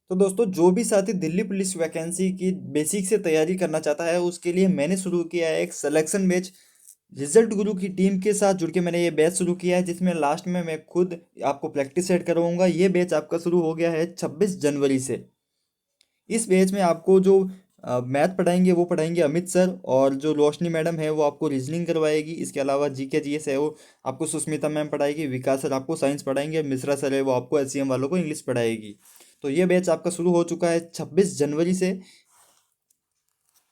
तो दोस्तों जो भी साथी दिल्ली पुलिस वैकेंसी की बेसिक से तैयारी करना चाहता है उसके लिए मैंने शुरू किया है एक सिलेक्शन बैच। रिजल्ट गुरु की टीम के साथ जुड़ के मैंने ये बैच शुरू किया है जिसमें लास्ट में मैं खुद आपको प्रैक्टिस सेट करवाऊंगा। ये बैच आपका शुरू हो गया है 26 जनवरी से। इस बैच में आपको जो मैथ पढ़ाएंगे वो पढ़ाएंगे अमित सर, और जो रोशनी मैडम है वो आपको रीजनिंग करवाएगी। इसके अलावा जीके जीएस है वो आपको सुष्मिता मैम पढ़ाएगी, विकास सर आपको साइंस पढ़ाएंगे, मिश्रा सर है वो आपको एचसीएम वालों को इंग्लिश पढ़ाएगी। तो ये बैच आपका शुरू हो चुका है 26 जनवरी से।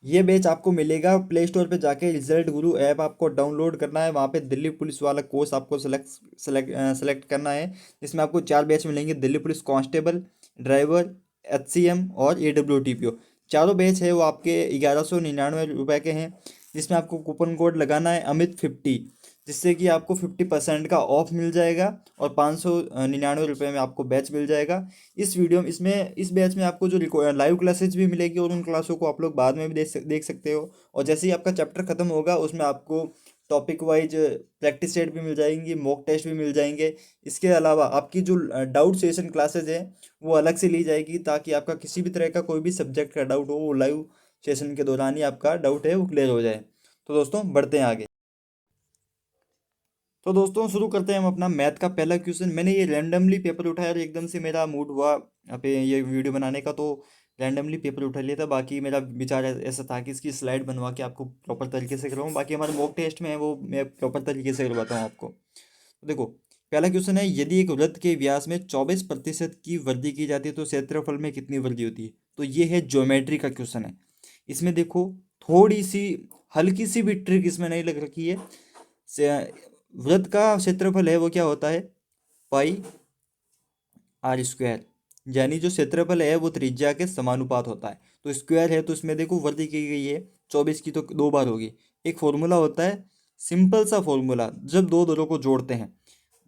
ये बैच आपको मिलेगा प्ले स्टोर पे जाके रिजल्ट गुरु ऐप आपको डाउनलोड करना है, वहाँ पे दिल्ली पुलिस वाला कोर्स आपको सेलेक्ट करना है। जिसमें आपको 4 बैच मिलेंगे, Delhi police constable, driver, HCM और एडब्ल्यूटीपीओ। चारों बैच है वो आपके 1199 रुपये के हैं। जिसमें आपको कूपन कोड लगाना है अमित 50, जिससे कि आपको 50% का ऑफ मिल जाएगा और 599 रुपये में आपको बैच मिल जाएगा। इस वीडियो में इसमें इस बैच में आपको जो लाइव क्लासेज भी मिलेगी और उन क्लासों को आप लोग बाद में भी देख सकते हो। और जैसे ही आपका चैप्टर खत्म होगा उसमें आपको टॉपिक वाइज प्रैक्टिस सेट भी मिल जाएंगी, मॉक टेस्ट भी मिल जाएंगे। इसके अलावा आपकी जो डाउट सेशन क्लासेज हैं वो अलग से ली जाएगी, ताकि आपका किसी भी तरह का कोई भी सब्जेक्ट का डाउट हो वो लाइव सेशन के दौरान ही आपका डाउट है वो क्लियर हो जाए। तो दोस्तों बढ़ते हैं आगे। तो दोस्तों शुरू करते हैं हम अपना मैथ का पहला क्वेश्चन। मैंने ये रैंडमली पेपर उठाया और एकदम से मेरा मूड हुआ यहाँ पे ये वीडियो बनाने का, तो रैंडमली पेपर उठा लिया था। बाकी मेरा विचार ऐसा था कि इसकी स्लाइड बनवा के आपको प्रॉपर तरीके से करवाऊँ। बाकी हमारे मॉक टेस्ट में है वो मैं प्रॉपर तरीके से करवाता हूँ आपको। तो देखो पहला क्वेश्चन है, यदि एक वृत्त के व्यास में 24% की वृद्धि की जाती है तो क्षेत्रफल में कितनी वृद्धि होती है। तो ये है ज्योमेट्री का क्वेश्चन है। इसमें देखो थोड़ी सी हल्की सी भी ट्रिक इसमें नहीं लग रखी है। वृत्त का क्षेत्रफल है वो क्या होता है, पाई आर स्क्वायर। यानी जो क्षेत्रफल है वो त्रिज्या के समानुपात होता है। तो स्क्वायर है तो इसमें देखो वृद्धि की गई है 24 की, तो 2 बार होगी। एक फॉर्मूला होता है, सिंपल सा फॉर्मूला, जब दो दरों को जोड़ते हैं,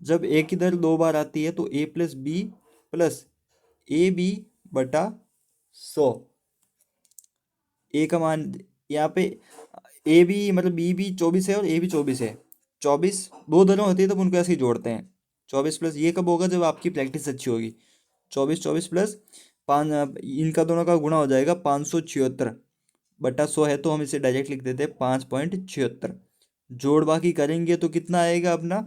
जब ए की दर 2 बार आती है तो a+b+ab/100। ए का मान यहाँ पे ए भी मतलब बी भी 24 है और ए भी 24 है। 24 दो दरों होती है तब उनको ऐसे ही जोड़ते हैं। 24 प्लस ये कब होगा, जब आपकी प्रैक्टिस अच्छी होगी। 24 प्लस 5, इनका दोनों का गुणा हो जाएगा 576/100 है, तो हम इसे डायरेक्ट लिख देते हैं 5.76। जोड़ बाकी करेंगे तो कितना आएगा अपना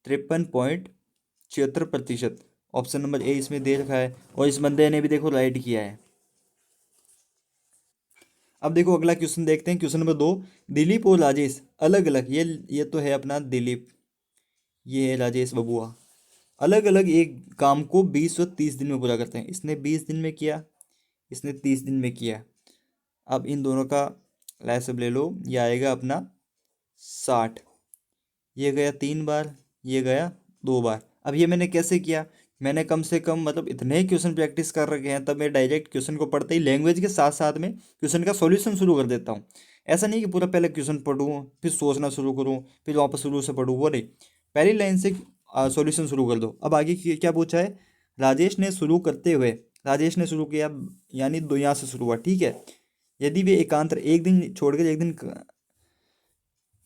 53.76%। ऑप्शन नंबर ए इसमें दे रखा है और इस बंदे ने भी देखो राइट किया है। अब देखो अगला क्वेश्चन देखते हैं, क्वेश्चन नंबर 2। दिलीप और राजेश अलग अलग, ये तो है अपना दिलीप, ये है राजेश बबुआ। अलग अलग एक काम को 20 व 30 दिन में पूरा करते हैं। इसने 20 दिन में किया, इसने 30 दिन में किया। अब इन दोनों का लहसब ले लो, ये आएगा अपना 60। ये गया 3 बार, ये गया 2 बार। अब ये मैंने कैसे किया, मैंने कम से कम मतलब इतने क्वेश्चन प्रैक्टिस कर रखे हैं, तब मैं डायरेक्ट क्वेश्चन को पढ़ते ही लैंग्वेज के साथ साथ में क्वेश्चन का सॉल्यूशन शुरू कर देता हूँ। ऐसा नहीं कि पूरा पहले क्वेश्चन पढ़ूँ फिर सोचना शुरू करूँ फिर वापस शुरू से पढ़ूँ, वो नहीं। पहली लाइन से सॉल्यूशन शुरू कर दो। अब आगे क्या पूछा है, राजेश ने शुरू करते हुए, राजेश ने शुरू किया यानी दो यहाँ से शुरू हुआ, ठीक है। यदि वे एकांतर एक दिन छोड़कर एक दिन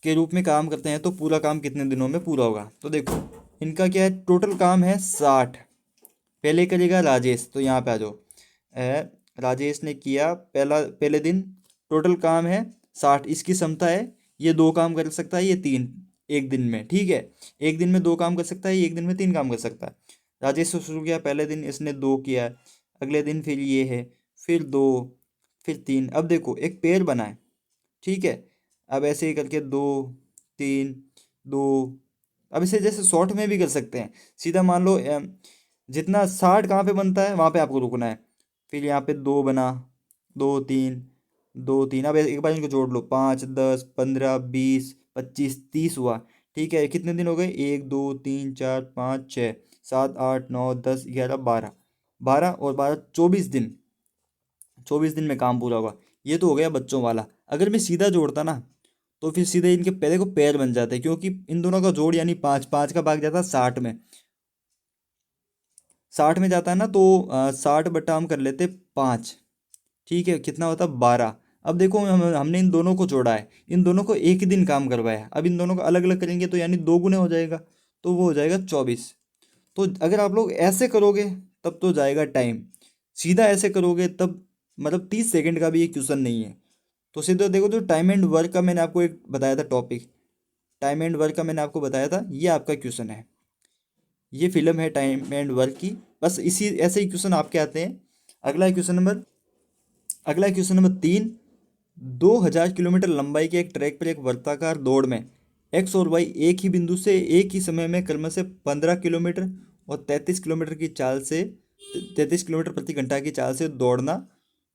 के रूप में काम करते हैं तो पूरा काम कितने दिनों में पूरा होगा। तो देखो इनका क्या है, टोटल काम है 60। पहले करेगा राजेश, तो यहाँ पे आ जाओ। राजेश ने किया पहले दिन, टोटल काम है 60। इसकी क्षमता है ये 2 काम कर सकता है, ये 3 एक दिन में, ठीक है। एक दिन में 2 काम कर सकता है, ये एक दिन में 3 काम कर सकता है। राजेश से शुरू किया पहले दिन, इसने 2 किया। अगले दिन फिर ये है, फिर 2, फिर 3। अब देखो एक पेड़ बना है, ठीक है। अब ऐसे ही करके 2, 3, 2। अब इसे जैसे शॉर्ट में भी कर सकते हैं, सीधा मान लो जितना 60 कहाँ पे बनता है वहाँ पे आपको रुकना है। फिर यहाँ पे 2 बना, 2, 3, 2, 3। अब एक बार इनको जोड़ लो, 5, 10, 15, 20, 25, 30 हुआ, ठीक है। कितने दिन हो गए, 1, 2, 3, 4, 5, 6, 7, 8, 9, 10, 11, 12। 12 और 12 24 दिन, 24 दिन में काम पूरा होगा। ये तो हो गया बच्चों वाला। अगर मैं सीधा जोड़ता ना तो फिर सीधे इनके पहले को पैर बन जाते, क्योंकि इन दोनों का जोड़ यानी 5, 5 का भाग जाता है 60 में। 60 में जाता है ना, तो 60 बटा हम कर लेते 5, ठीक है। कितना होता है 12। अब देखो हमने इन दोनों को जोड़ा है, इन दोनों को एक ही दिन काम करवाया। अब इन दोनों को अलग अलग करेंगे तो यानी 2 गुने हो जाएगा, तो वो हो जाएगा 24। तो अगर आप लोग ऐसे करोगे तब तो जाएगा टाइम। सीधा ऐसे करोगे तब मतलब 30 सेकंड का भी ये क्वेश्चन नहीं है। तो सीधे देखो, जो टाइम एंड वर्क का मैंने आपको एक बताया था टॉपिक, टाइम एंड वर्क का मैंने आपको बताया था, ये आपका क्वेश्चन है। ये फिल्म है टाइम एंड वर्क की। बस इसी ऐसे ही क्वेश्चन आपके आते हैं। अगला क्वेश्चन नंबर अगला क्वेश्चन नंबर 3। 2000 किलोमीटर लंबाई के एक ट्रैक पर एक वर्ताकार दौड़ में एक्स और वाई एक ही बिंदु से एक ही समय में क्रम से 15 किलोमीटर और 33 किलोमीटर की चाल से 33 किलोमीटर प्रति घंटा की चाल से दौड़ना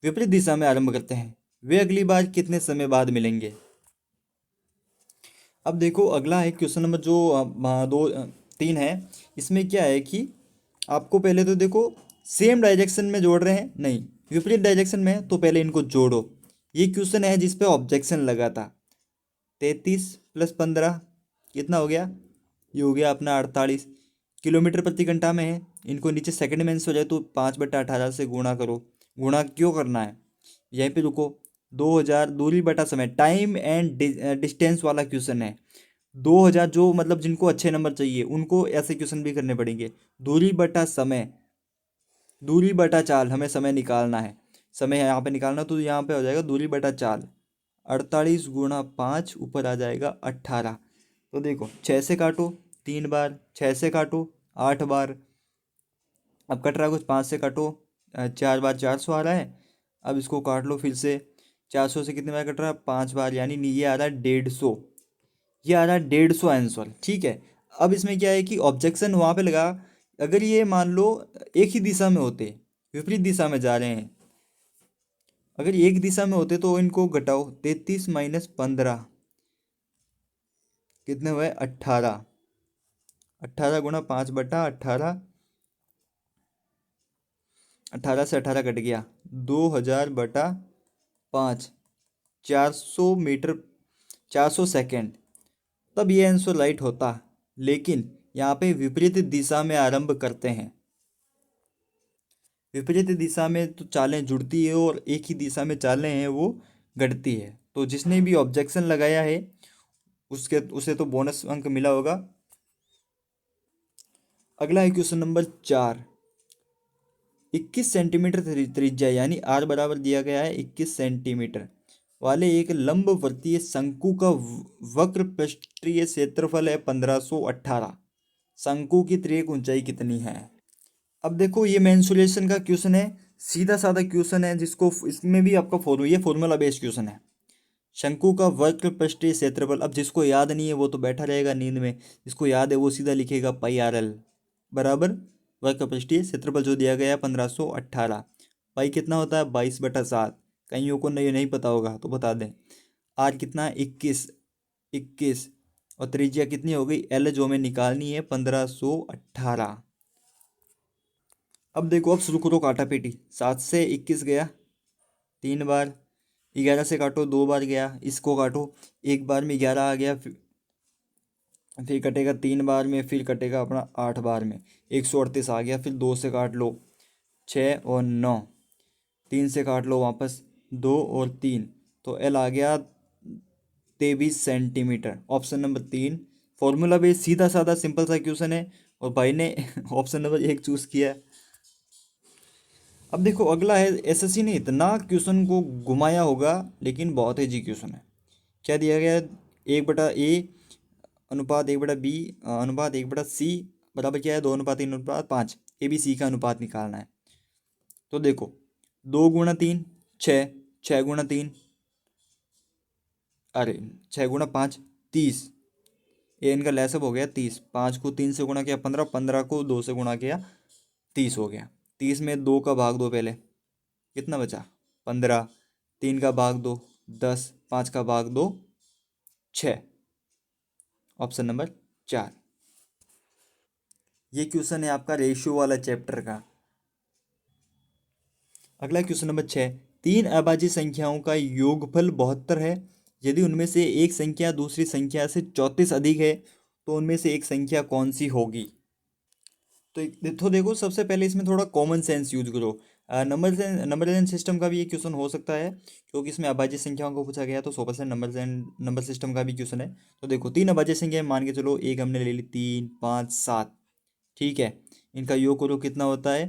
विपरीत दिशा में आरंभ करते हैं। वे अगली बार कितने समय बाद मिलेंगे? अब देखो, अगला है क्वेश्चन नंबर जो 3 है। इसमें क्या है कि आपको पहले तो देखो, सेम डायरेक्शन में जोड़ रहे हैं, नहीं विपरीत डायरेक्शन में है, तो पहले इनको जोड़ो। ये क्वेश्चन है जिस पे ऑब्जेक्शन लगा था। 33 + 15 कितना हो गया? ये हो गया अपना 48 किलोमीटर प्रति घंटा में है। इनको नीचे सेकंड में आंसर हो जाए तो 5/18 से गुणा करो। गुणा क्यों करना है? यहीं पे रुको। 2000 दूरी बटा समय, टाइम एंड डिस्टेंस वाला क्वेश्चन है। 2000 जो मतलब जिनको अच्छे नंबर चाहिए उनको ऐसे क्वेश्चन भी करने पड़ेंगे। दूरी बटा समय, दूरी बटा चाल, हमें समय निकालना है। समय यहाँ पे निकालना, तो यहाँ पे हो जाएगा दूरी बटा चाल। 48 × 5 ऊपर आ जाएगा 18। तो देखो, 6 से काटो 3 बार, 6 से काटो 8 बार, अब कट रहा है कुछ, 5 से काटो 4 बार, 400 आ रहा है। अब इसको काट लो फिर से, 400 से कितने बार कट रहा है? 5 बार, यानी ये आ रहा है 150। ये आ रहा है 150 आंसर, ठीक है। अब इसमें क्या है कि ऑब्जेक्शन वहाँ पे लगा, अगर ये मान लो एक ही दिशा में होते, विपरीत दिशा में जा रहे हैं, अगर एक दिशा में होते तो इनको घटाओ, 33 - 15 कितने हुए? 18। 18 × 5/18, 18 से 18 कट गया, 2000/5, 400 मीटर, 400 सेकेंड। तब ये आंसर राइट होता, लेकिन यहाँ पे विपरीत दिशा में आरंभ करते हैं। विपरीत दिशा में तो चालें जुड़ती है और एक ही दिशा में चालें हैं वो घटती है। तो जिसने भी ऑब्जेक्शन लगाया है उसके उसे तो बोनस अंक मिला होगा। अगला है क्वेश्चन नंबर 4। 21 सेंटीमीटर त्रिज्या, यानी आर बराबर दिया गया है 21 सेंटीमीटर वाले एक लंबवर्तीय शंकु का वक्र पृष्ठीय क्षेत्रफल है 1518। शंकु की तिर्यक ऊंचाई कितनी है? अब देखो, ये मेंसुरेशन का क्वेश्चन है, सीधा साधा क्वेश्चन है, जिसको इसमें भी आपका ये फॉर्मूला बेस्ड क्वेश्चन है। शंकु का वक्र पृष्ठीय क्षेत्रफल, अब जिसको याद नहीं है वो तो बैठा रहेगा नींद में, जिसको याद है वो सीधा लिखेगा πRL बराबर वक्र पृष्ठीय क्षेत्रफल जो दिया गया है 1518। पाई कितना होता है? 22/7। कईयों को नहीं नहीं पता होगा तो बता दें। आर कितना है? 21। और त्रिज्या कितनी हो गई? एल जो हमें निकालनी है 1518। अब देखो, अब शुरू करो काटा पेटी। 7 से 21 गया 3 बार, 11 से काटो 2 बार गया, इसको काटो, एक बार में 11 आ गया, फिर कटेगा 3 बार में, फिर कटेगा अपना 8 बार में, 138 आ गया। फिर 2 से काट लो 6 और 9, 3 से काट लो वापस 2 और 3, तो एल आ गया 23 centimetre. Option number 3 formula based सीधा साधा सिंपल सा क्वेश्चन है, और भाई ने ऑप्शन नंबर 1 चूज किया। अब देखो, अगला है, एसएससी ने इतना क्वेश्चन को घुमाया होगा लेकिन बहुत इजी क्वेश्चन है। क्या दिया गया है? 1/A अनुपात 1/B अनुपात 1/C बराबर क्या है? 2:3:5। ABC का अनुपात निकालना है। तो देखो, 2 × 3 6, 6 × 3 अरे 6 × 5 30, ये इनका लैसअप हो गया 30। 5 को 3 से गुणा किया 15, 15 को 2 से गुणा किया 30 हो गया। 30 में 2 का भाग दो पहले, कितना बचा? 15। 3 का भाग दो 10, 5 का भाग दो 6। Option number 4। ये क्वेश्चन है आपका रेशियो वाला चैप्टर का। अगला क्वेश्चन नंबर 6। 3 अभाज्य संख्याओं का योगफल 72 है। यदि उनमें से एक संख्या दूसरी संख्या से 34 अधिक है तो उनमें से एक संख्या कौन सी होगी? तो देखो, सबसे पहले इसमें थोड़ा कॉमन सेंस यूज करो। नंबर सिस्टम का भी ये क्वेश्चन हो सकता है, क्योंकि इसमें अभाज्य संख्याओं को पूछा गया, तो 100% नंबर सिस्टम का भी क्वेश्चन है। तो देखो, 3 अभाज्य संख्या मान के चलो, एक हमने ले ली 3, 5, 7, ठीक है। इनका योग करो कितना होता है?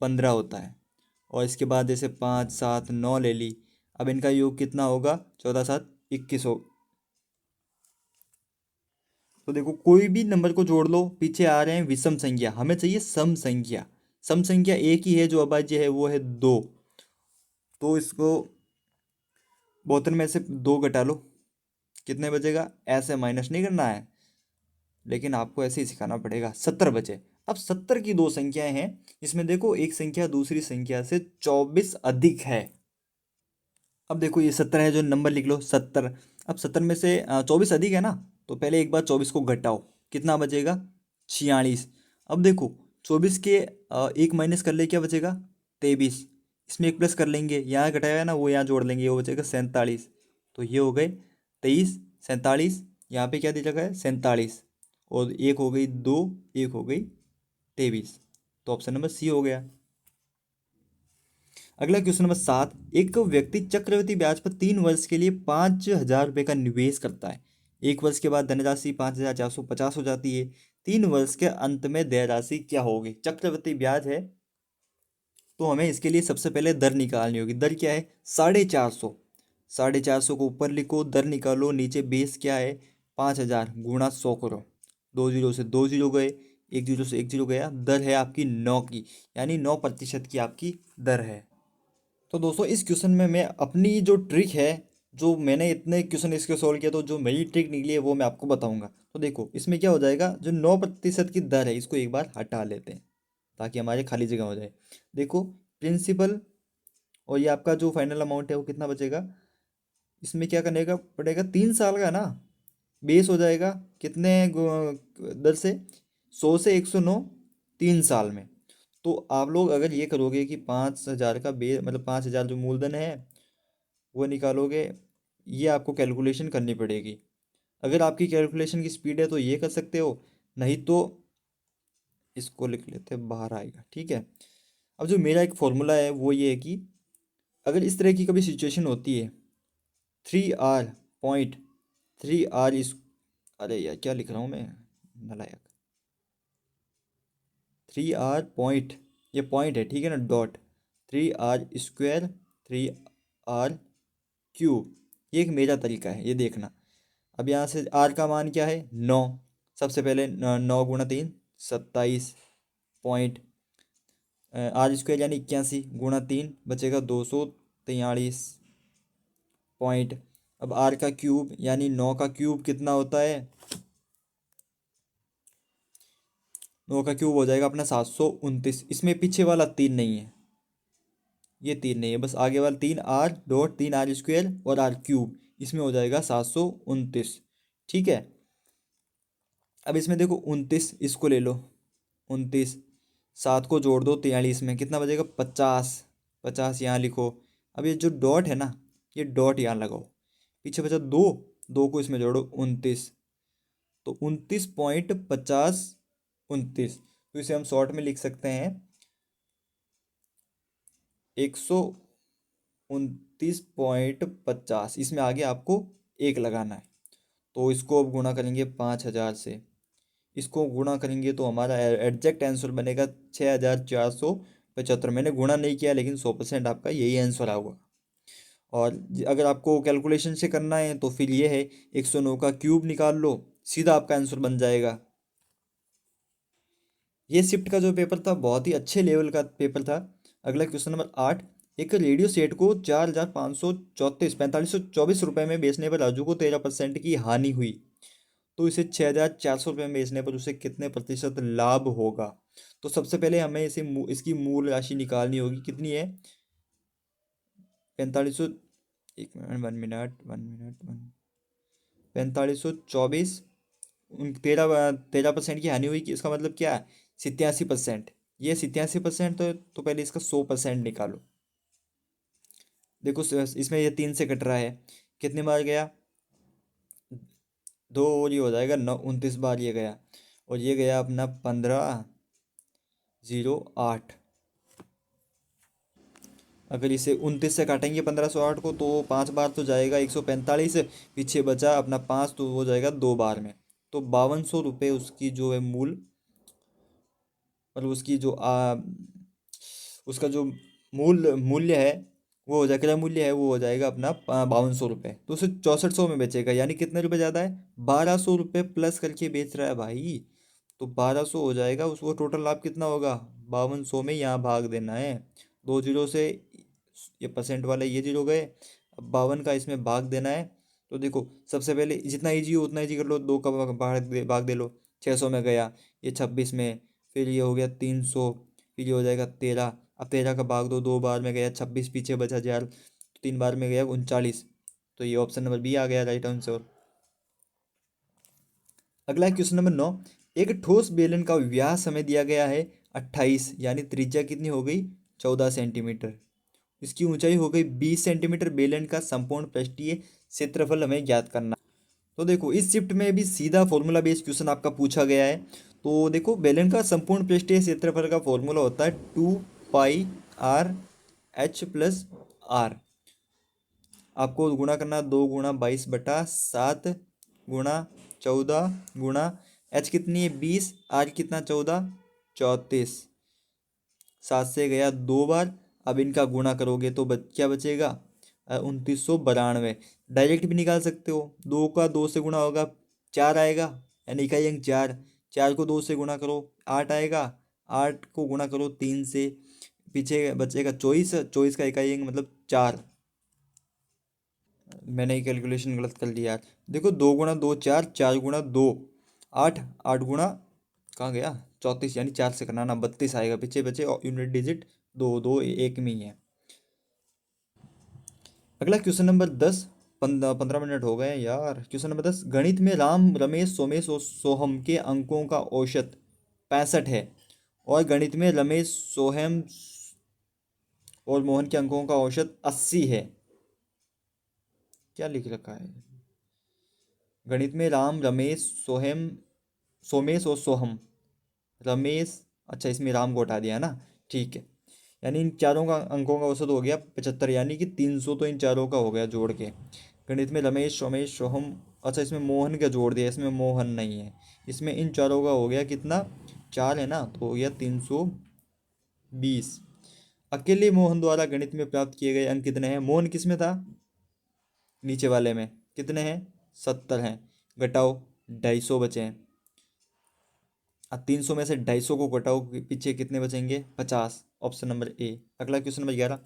15 होता है। और इसके बाद जैसे 5 7 9 ले ली। अब इनका योग कितना होगा, 14 7 21 हो। तो देखो कोई भी नंबर को जोड़ लो, पीछे आ रहे हैं विषम संख्या, हमें चाहिए सम संख्या। सम संख्या एक ही है जो अभाज्य है, वो है 2। तो इसको 72 में से 2 घटा लो, कितने बचेगा, ऐसे माइनस नहीं करना है, लेकिन आपको ऐसे ही सिखाना पड़ेगा। 70 बचे। अब 70 की दो संख्याएं हैं, इसमें देखो एक संख्या दूसरी संख्या से 24 अधिक है। अब देखो ये 70 है, जो नंबर लिख लो 70। अब 70 में से 24 अधिक है ना, तो पहले एक बार 24 को घटाओ, कितना बचेगा, 46। अब देखो 24 के एक माइनस कर ले, क्या बचेगा, 23। इसमें एक प्लस कर लेंगे, यहाँ घटाया है ना, वो यहाँ जोड़ लेंगे, वो बचेगा 47। तो ये हो गए 23 47, यहाँ पे क्या दे रखा है, 47। और एक हो गई 2, एक हो गई 23। तो ऑप्शन नंबर सी हो गया। अगला क्वेश्चन नंबर 7। एक व्यक्ति चक्रवृद्धि ब्याज पर 3 वर्ष के लिए 5,000 रुपये का निवेश करता है। 1 वर्ष के बाद धनराशि 5,450 हो जाती है। 3 वर्ष के अंत में देय राशि क्या होगी। चक्रवृद्धि ब्याज है, तो हमें इसके लिए सबसे पहले दर निकालनी होगी। दर क्या है, 450। 450 को ऊपर लिखो, दर निकालो, नीचे बेस क्या है, 5,000 गुणा 100 करो। 2 जीरो से 2 जीरो गए, 1 जीरो से 1 जीरो गया। दर है आपकी 9 की, यानी 9% की आपकी दर है। तो दोस्तों इस क्वेश्चन में मैं अपनी जो ट्रिक है, जो मैंने इतने क्वेश्चन इसके सॉल्व किया, तो जो मेरी ट्रिक निकली है वो मैं आपको बताऊंगा। तो देखो इसमें क्या हो जाएगा, जो 9% की दर है इसको एक बार हटा लेते हैं, ताकि हमारे खाली जगह हो जाए। देखो प्रिंसिपल और ये आपका जो फाइनल अमाउंट है वो कितना बचेगा। इसमें क्या करने का पड़ेगा, 3 साल का ना, बेस हो जाएगा कितने दर से, 100 से 109, 3 साल में। तो आप लोग अगर ये करोगे कि 5,000 का बे मतलब 5,000 जो मूलधन है वो निकालोगे, ये आपको कैलकुलेशन करनी पड़ेगी। अगर आपकी कैलकुलेशन की स्पीड है तो ये कर सकते हो, नहीं तो इसको लिख लेते हैं, बाहर आएगा, ठीक है। अब जो मेरा एक फॉर्मूला है वो ये है कि अगर इस तरह की कभी सिचुएशन होती है, 3R.3R इस, अरे यार क्या लिख रहा हूँ मैं, नालायक। 3R. ये पॉइंट है, ठीक है ना, डॉट। 3R² 3R³ ये एक मेरा तरीका है, ये देखना। अब यहाँ से R का मान क्या है, 9। सबसे पहले 9 गुणा 3 27 पॉइंट, R² यानी 81 गुणा 3 बचेगा 243 पॉइंट। अब R का क्यूब यानी 9 का क्यूब कितना होता है, 9 का क्यूब हो जाएगा अपना 729। इसमें पीछे वाला 3 नहीं है, ये 3 नहीं है, बस आगे वाला 3R. 3R² और R³, इसमें हो जाएगा 729, ठीक है। अब इसमें देखो 29, इसको ले लो 29, 7 को जोड़ दो 43 में, कितना बचेगा 50। 50 यहाँ लिखो। अब ये जो डॉट है ना, ये डॉट यहाँ लगाओ, पीछे बचा 2, 2 को इसमें जोड़ो 29। तो 29.50 29, तो इसे हम शॉर्ट में लिख सकते हैं 129.50। इसमें आगे आपको 1 लगाना है। तो इसको अब गुणा करेंगे 5,000 से, इसको गुणा करेंगे तो हमारा एग्जैक्ट आंसर बनेगा 6,475। मैंने गुणा नहीं किया, लेकिन 100% आपका यही आंसर आएगा। और अगर आपको कैलकुलेशन से करना है तो फिर ये है 109 का क्यूब निकाल लो, सीधा आपका आंसर बन जाएगा। ये शिफ्ट का जो पेपर था बहुत ही अच्छे लेवल का पेपर था। अगला क्वेश्चन नंबर 8। एक रेडियो सेट को 4,534 में बेचने पर राजू को 13% की हानि हुई, तो इसे 6,400 में बेचने पर उसे कितने प्रतिशत लाभ होगा। तो सबसे पहले हमें इसकी मूल राशि निकालनी होगी, कितनी है, 4500, 1 मिनट 1 मिनट 4524। 13% की हानि हुई, कि इसका मतलब क्या है, 87%। ये 87% तो पहले इसका 100% निकालो। देखो इसमें ये 3 से कट रहा है, कितने बार गया, 2, और ये हो जाएगा 29 बार ये गया, और ये गया अपना 1508। अगर इसे 29 से काटेंगे 1508 को, तो 5 बार तो जाएगा 145, पीछे बचा अपना 5, तो वो जाएगा 2 बार में। तो 5200 रुपये उसकी जो है मूल, मतलब उसकी जो उसका जो मूल्य मूल्य है वो हो जाएगा, क्रय मूल्य है वो हो जाएगा अपना 5200 रुपये, तो उसे 6400 में बेचेगा, यानी कितने रुपए ज़्यादा है, 1200 रुपये प्लस करके बेच रहा है भाई। तो 1200 हो जाएगा, उसको टोटल लाभ कितना होगा, 5200 में यहाँ भाग देना है, दो जीरो से ये परसेंट वाले ये जीरो गए, अब 52 का इसमें भाग देना है। तो देखो सबसे पहले जितना ईजी हो उतना ईजी कर लो, दो का भाग दे लो, 600 में गया, ये 26 में, फिर ये हो गया 300, फिर ये हो जाएगा 13, अब 13 का भाग दो, दो बार में गया 26, पीछे बचा 1000, तो तीन बार में गया 39। तो ये ऑप्शन नंबर बी आ गया राइट आंसर। अगला है क्वेश्चन नंबर 9। एक ठोस बेलन का व्यास हमें दिया गया है 28, यानी त्रिज्या कितनी हो गई, 14 सेंटीमीटर। इसकी ऊंचाई हो गई 20 सेंटीमीटर। बेलन का संपूर्ण पृष्ठीय क्षेत्रफल हमें ज्ञात करना। तो देखो इस शिफ्ट में भी सीधा फॉर्मूला बेस्ड क्वेश्चन आपका पूछा गया है। तो देखो बेलन का संपूर्ण पृष्ठीय क्षेत्रफल का फॉर्मूला होता है 2 पाई r h प्लस r। आपको गुणा करना, 2 गुणा 22/7 गुणा 14 गुणा h कितनी है 20, r कितना 14, 34, 7 से गया 2 बार। अब इनका गुणा करोगे तो क्या बचेगा, 2992। डायरेक्ट भी निकाल सकते हो, 2 का 2 से गुणा होगा 4 आएगा, यानी इकाई अंक 4, 4 को 2 से गुणा करो 8 आएगा, 8 को गुणा करो 3 से, पीछे बचेगा 24, 24 का इकाई अंक मतलब 4। मैंने ये कैलकुलेशन गलत कर लिया यार। देखो 2 गुणा 2 4, 4 गुणा 2 8, 8 गुणा कहाँ गया 34, यानी 4 से करना ना 32 आएगा, पीछे बचे यूनिट डिजिट दो, दो एक में ही है। अगला क्वेश्चन नंबर 10। 15 मिनट हो गए हैं यार। क्वेश्चन नंबर 10, गणित में राम रमेश सोमेश और सोहम के अंकों का औसत 65 है, और गणित में रमेश सोहम और मोहन के अंकों का औसत 80 है। क्या लिख रखा है, गणित में राम रमेश सोहेम सोमेश और सोहम, रमेश, अच्छा इसमें राम को हटा दिया है ना, ठीक है। यानी इन चारों का अंकों का औसत हो गया 75, यानी कि 300 तो इन चारों का हो गया जोड़ के। गणित में रमेश सोमेश सोहम, अच्छा इसमें मोहन का जोड़ दिया, इसमें मोहन नहीं है, इसमें इन चारों का हो गया कितना, 4 है ना, तो हो गया 320। अकेले मोहन द्वारा गणित में प्राप्त किए गए अंक कितने हैं, मोहन किस में था, नीचे वाले में, कितने हैं 70 हैं, घटाओ 250 बचे हैं। अब 300 में से 250 को घटाओ, पीछे कितने बचेंगे 50, ऑप्शन नंबर ए। अगला क्वेश्चन नंबर 11।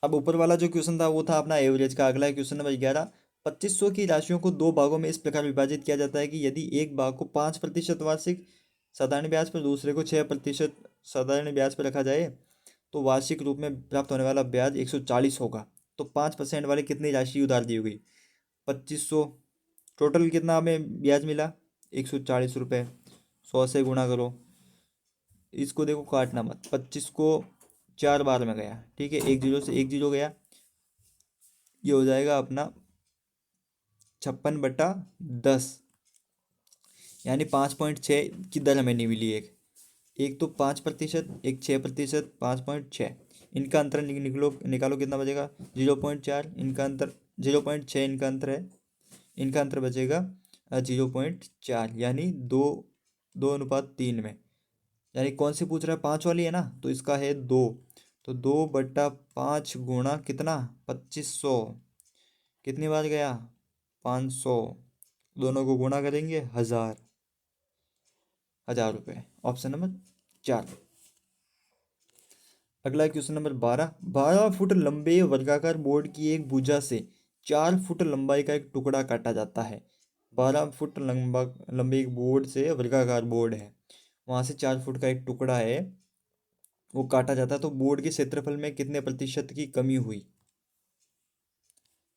अब ऊपर वाला जो क्वेश्चन था वो था अपना एवरेज का। अगला क्वेश्चन नंबर 11। 2500 की राशियों को दो भागों में इस प्रकार विभाजित किया जाता है कि यदि एक भाग को 5% वार्षिक साधारण ब्याज पर, दूसरे को 6% साधारण ब्याज पर रखा जाए, तो वार्षिक रूप में प्राप्त होने वाला ब्याज 140 होगा। तो 5% वाले कितनी राशि उधार दी हुई, 2500, टोटल कितना हमें ब्याज मिला 140 रुपये, 100 से गुणा करो। इसको देखो काटना मत, 25 को 4 बार में गया, ठीक है, एक जीरो से एक जीरो गया, ये हो जाएगा अपना 56/10, यानी 5.6 की दर हमें नहीं मिली। एक एक तो 5%, एक 6%, 5.6, इनका अंतर निकलो निकालो कितना बचेगा 0.4, इनका अंतर 0.6, इनका अंतर है, इनका अंतर बचेगा 0.4, यानी 2:3 में। यानी कौन सी पूछ रहा है, 5 वाली है ना, तो इसका है 2, तो 2/5 गुणा कितना 2500, कितनी बार गया 500, दोनों को गुणा करेंगे 1000, 1000 रुपये, ऑप्शन नंबर 4। अगला क्वेश्चन नंबर 12। 12 फुट लंबे वर्गाकार बोर्ड की एक भुजा से 4 फुट लंबाई का एक टुकड़ा काटा जाता है। 12 फुट लंबे एक बोर्ड से, वर्गाकार बोर्ड है, वहां से 4 फुट का एक टुकड़ा है वो काटा जाता है, तो बोर्ड के क्षेत्रफल में कितने प्रतिशत की कमी हुई।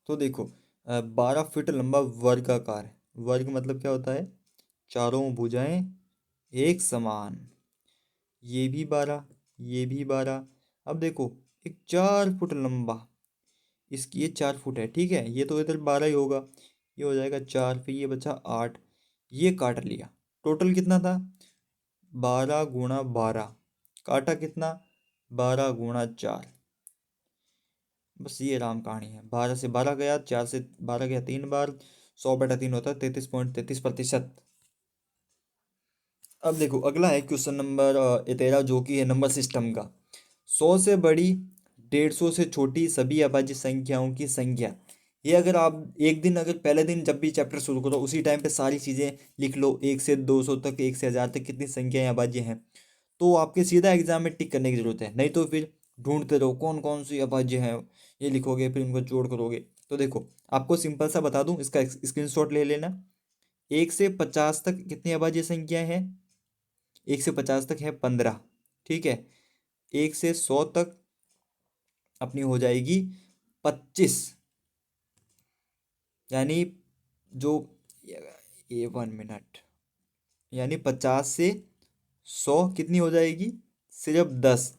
तो देखो 12 फीट लंबा वर्गाकार, वर्ग मतलब क्या होता है, चारों भुजाएं एक समान, ये भी 12, ये भी 12। अब देखो एक 4 फुट लंबा, इसकी ये 4 फुट है, ठीक है, ये तो इधर 12 ही होगा, ये हो जाएगा 4, फिर ये बचा 8, ये काट लिया, टोटल कितना था 12 गुणा 12, काटा कितना 12 गुणा 4। बस ये राम कहानी है, 12 से 12 गया, 4 से 12 गया 3 बार, 100/3 होता है 33.33%। अब देखो अगला है क्वेश्चन नंबर 13, जो कि है नंबर सिस्टम का। 100 से बड़ी, 150 से छोटी सभी अभाज्य संख्याओं की संख्या। ये अगर आप एक दिन, अगर पहले दिन जब भी चैप्टर शुरू करो उसी टाइम पे सारी चीज़ें लिख लो, 1 से 200 तक, 1 से 1000 तक कितनी संख्याएं अभाज्य हैं, तो आपके सीधा एग्जाम में टिक करने की जरूरत है। नहीं तो फिर ढूंढते रहो कौन कौन सी अभाज्य हैं, ये लिखोगे फिर उनको जोड़ करोगे। तो देखो आपको सिंपल सा बता दूं, इसका स्क्रीनशॉट ले लेना। 1 से 50 तक कितनी अभाज्य संख्याएं हैं? 1 से 50 तक है 15। ठीक है। 1 से 100 तक अपनी हो जाएगी 25। यानी जो, ये 1 मिनट, यानी 50 से 100 कितनी हो जाएगी? सिर्फ 10।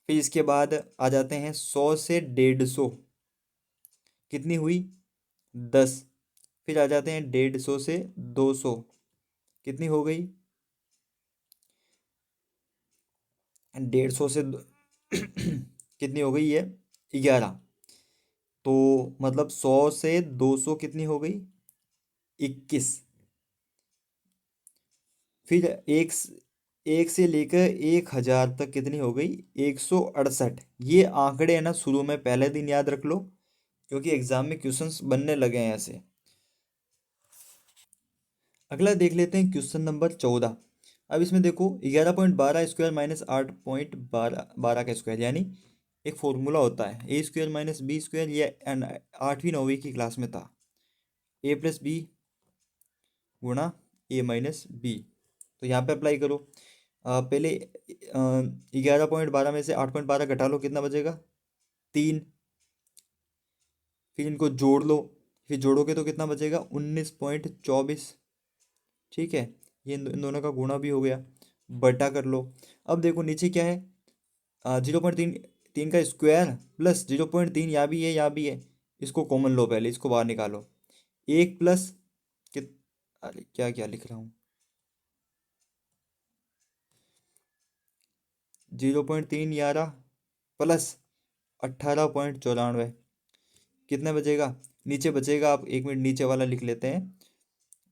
फिर इसके बाद आ जाते हैं 100 से 150, कितनी हुई? 10। फिर आ जाते हैं 150 से 200, कितनी हो गई? 150 से कितनी हो गई ये? 11। तो मतलब 100 से 200 कितनी हो गई? 21। फिर एक से लेकर 1000 तक कितनी हो गई? 168। ये आंकड़े है ना, शुरू में पहले दिन याद रख लो, क्योंकि एग्जाम में क्वेश्चंस बनने लगे हैं ऐसे। अगला देख लेते हैं क्वेश्चन नंबर 14। अब इसमें देखो 11.12 स्क्वायर माइनस 8.12 का स्क्वायर, यानी एक फॉर्मूला होता है A² - B²। ये 8वीं 9वीं की क्लास में था। A+B गुणा A-B। तो यहाँ पे अप्लाई करो। पहले 11.12 में से 8.12 घटा लो, कितना बचेगा? 3। फिर इनको जोड़ लो, फिर जोड़ोगे तो कितना बचेगा? 19.24। ठीक है। ये इन दोनों का गुणा भी हो गया, बटा कर लो। अब देखो नीचे क्या है? 0.3, 3 का स्क्वायर प्लस 0.3, यहाँ भी है यहाँ भी है, इसको कॉमन लो, पहले इसको बाहर निकालो। एक प्लस कित अरे क्या क्या लिख रहा हूँ? 0.3 11 प्लस 18.94, कितना बचेगा? नीचे बचेगा, आप 1 मिनट नीचे वाला लिख लेते हैं।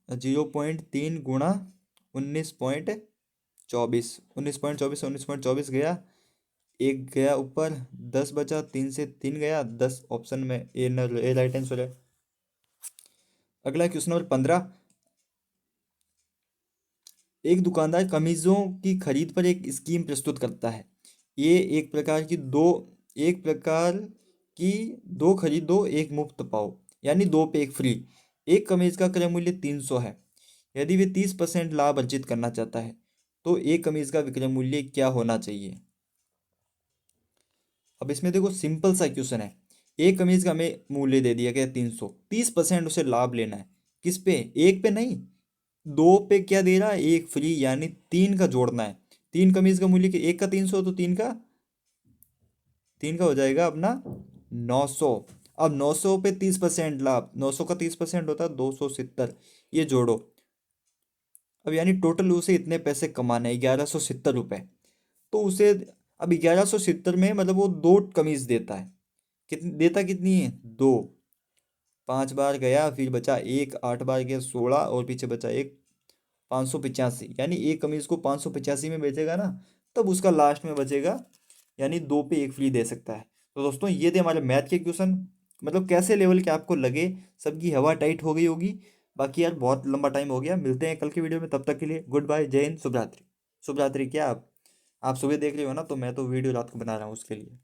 0.3 गुणा 19.24, 19.24 गया, एक गया ऊपर, 10 बचा, 3 से 3 गया, 10 ऑप्शन में ए राइट आंसर है। अगला क्वेश्चन नंबर 15। एक दुकानदार कमीजों की खरीद पर एक स्कीम प्रस्तुत करता है। ये एक प्रकार की दो खरीदो एक मुफ्त पाओ, यानी 2 पे 1 फ्री। एक कमीज का क्रय मूल्य 300 है। यदि वे 30% लाभ अर्जित करना चाहता है तो एक कमीज का विक्रय मूल्य क्या होना चाहिए? अब इसमें देखो सिंपल सा क्वेश्चन है। एक कमीज का हमें मूल्य दे दिया गया 300, 30% उसे लाभ लेना है। किस पे? एक पे नहीं, 2 पे क्या दे रहा है? 1 फ्री, यानी 3 का जोड़ना है। 3 कमीज का मूल्य, एक का 300 तो 3 का हो जाएगा अपना 900। अब 900 पे 30% लाभ, 900 का 30% होता है 270, ये जोड़ो। अब यानी टोटल उसे इतने पैसे कमाने हैं, 1170 रुपये। तो उसे अब 1170 में मतलब वो 2 कमीज देता है। कितनी देता? कितनी है? 2। 5 बार गया, फिर बचा एक, 8 बार गया 16, और पीछे बचा एक, 585। यानी एक कमीज को 585 में बेचेगा ना, तब उसका लास्ट में बचेगा, यानी 2 पे 1 फ्री दे सकता है। तो दोस्तों ये थे हमारे मैथ के क्वेश्चन। मतलब कैसे लेवल के आपको लगे? सबकी हवा टाइट हो गई होगी। बाकी यार बहुत लंबा टाइम हो गया, मिलते हैं कल की वीडियो में, तब तक के लिए गुड बाय, जय हिंद, शुभ रात्रि। शुभ रात्रि क्या, आप सुबह देख रहे हो ना, तो मैं तो वीडियो रात को बना रहा हूँ उसके लिए।